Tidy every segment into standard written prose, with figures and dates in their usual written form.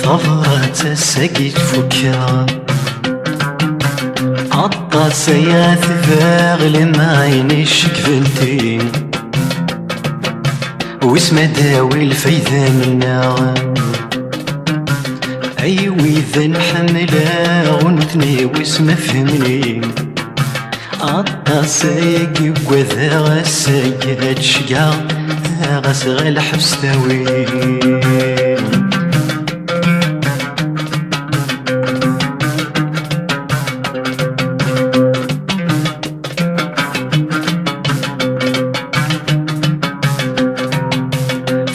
ثغرة السقي تفكها عطا سيات فاغل ما ينشك بنتي واسم داوي الفايدة منا أيوي ذا نحملها ونثني واسم فهمني عطا ساقي وذا غساقي هاتشقا غسغ الحبس تاوي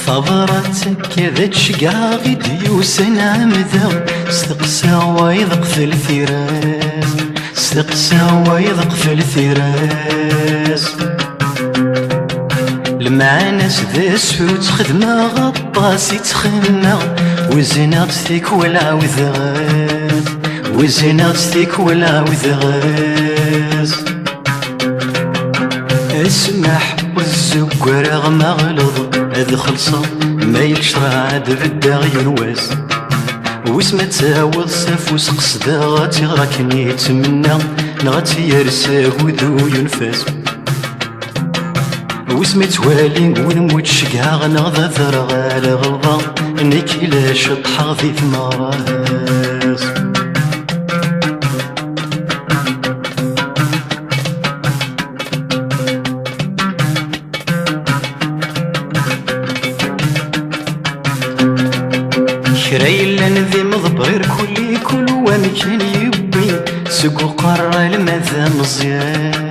ثبرتك كذا تشقى غدي وسنة مذا استقسى ويضق في الفراس استقسى ويضق في الفراس المعناس ذا سفوت خدمة غطاس يتخنى وزنات ثيك والعوذغات وزنات ثيك والعوذغات اسمح والزقر رغم غلظ هذا خلصة ما يلشرع بداغ ينواس واسم تاوض ساف وسقصدا غاتي غراكني يتمنى نغاتي يرسى وذو ينفاس واسم توالي ونموت شقها غنغضا ذرغا لغلظة انك لا شطحة ذي ثمراس كرايلا نذي مضبغير كل وامكان يبي سقو قرى المذا مزيان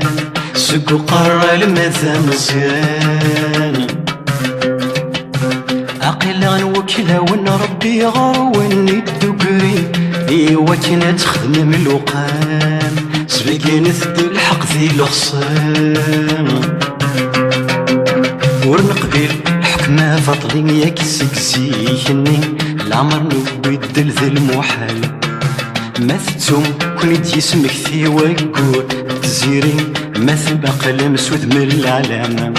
سقو قرى المذا مزيان عقل غنوكلا ونربي غرواني الدقري ايوا كنا تخدم من الوقام سبقي نثدي الحق ذي الخصام ورنقبل حكمة فطلين ياك سكسيكني العمر نبدل ذي المحال ما تتوم كنت يسمك ثي وقور تزيرين ما ثبق لمسود من العلامة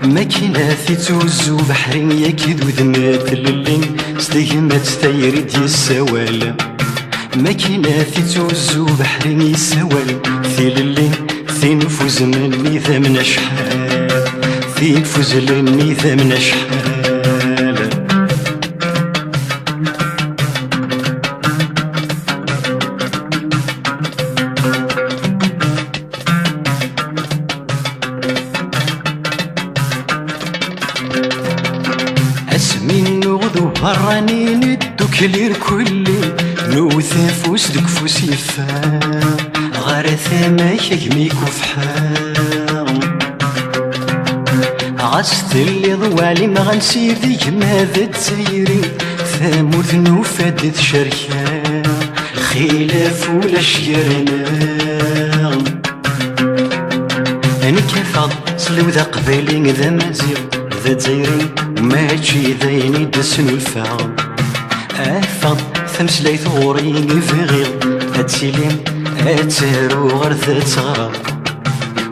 ما كينا ثي توزو بحرين ياكيد وذمات اللين ستيهمات ثيري دي السوال ما كينا ثي توزو بحرين يسوال ثي اللين ثي نفوز مني ذا من أشحال ثي نفوز لني ذا من أشحال اسمي نغدو براني ندو كلير كلي نوثا فوس دك فوس يفا غارثا ما يكميك وفحام عست اللي ضوالي ما غنسير ديك ماذا تسيري ثاموث نوفاد شركة خلاف ولا شيرنا أنا كفاض صلو ذا قبالي ذا مازيغ ذا تزيري وماشي ذايني دسن الفعل أفض ثمس لي ثوريني في غير هاتسيلين هاتسارو غير ذات غرام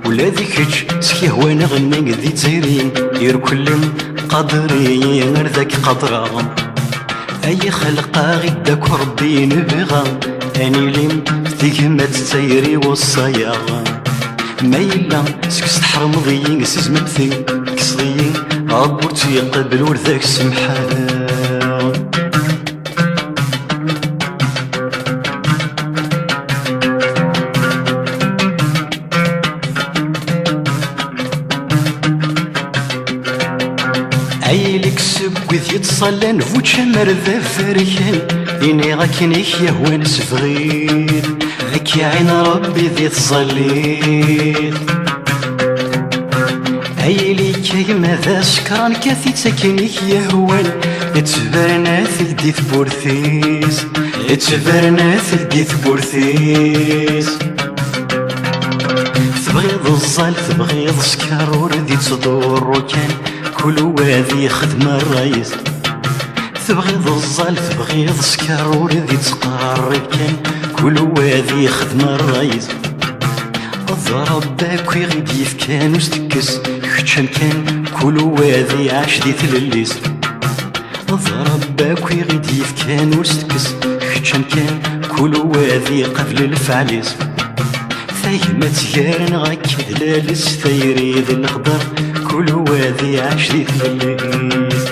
ولا ذيكش سكيه وانا غني ذي تزيرين يركلم قدري غير ذاك قدرام أي خلقا غداك ربي نبغى أني لين ذيك ما تتيري والصياغ ما يلا سكس تحرمضي سيز مبثي كسضي عبرتي يقبل ورذاك سمحان عيلك سبوذ يتصلى نفوت شمر ذا فريان إني غاكنيك يهوان سفغير هكي عين ربي ذي تصليت هايلي كيما ذا سكران كاثي تاكنيك يهوان يتبرنا ثلدي ثبورثيس يتبرنا ثلدي ثبورثيس تبغيض الظل تبغيض سكر وردي تصدور وكان كل وادي خدمة الرئيس تبغيض الظل تبغيض سكر وردي تقرب كان كل وادي خدمة الرئيس الضرب باكوي غيديف كان وستكس كتشم كان كل وادي عاش دي تلليس الضرب باكوي غيديف كان وستكس كتشم كان كل وادي قبل الفعليس ثايمة تيارن غاكد لالس ثيريد الخضر كل وادي عاش دي تلليس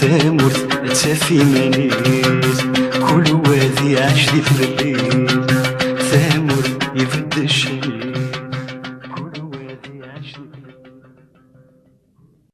ثامورث تافي مانيس كل وادي عاش دي تلليس ثامورث يفد الشميس كل وادي عاش دي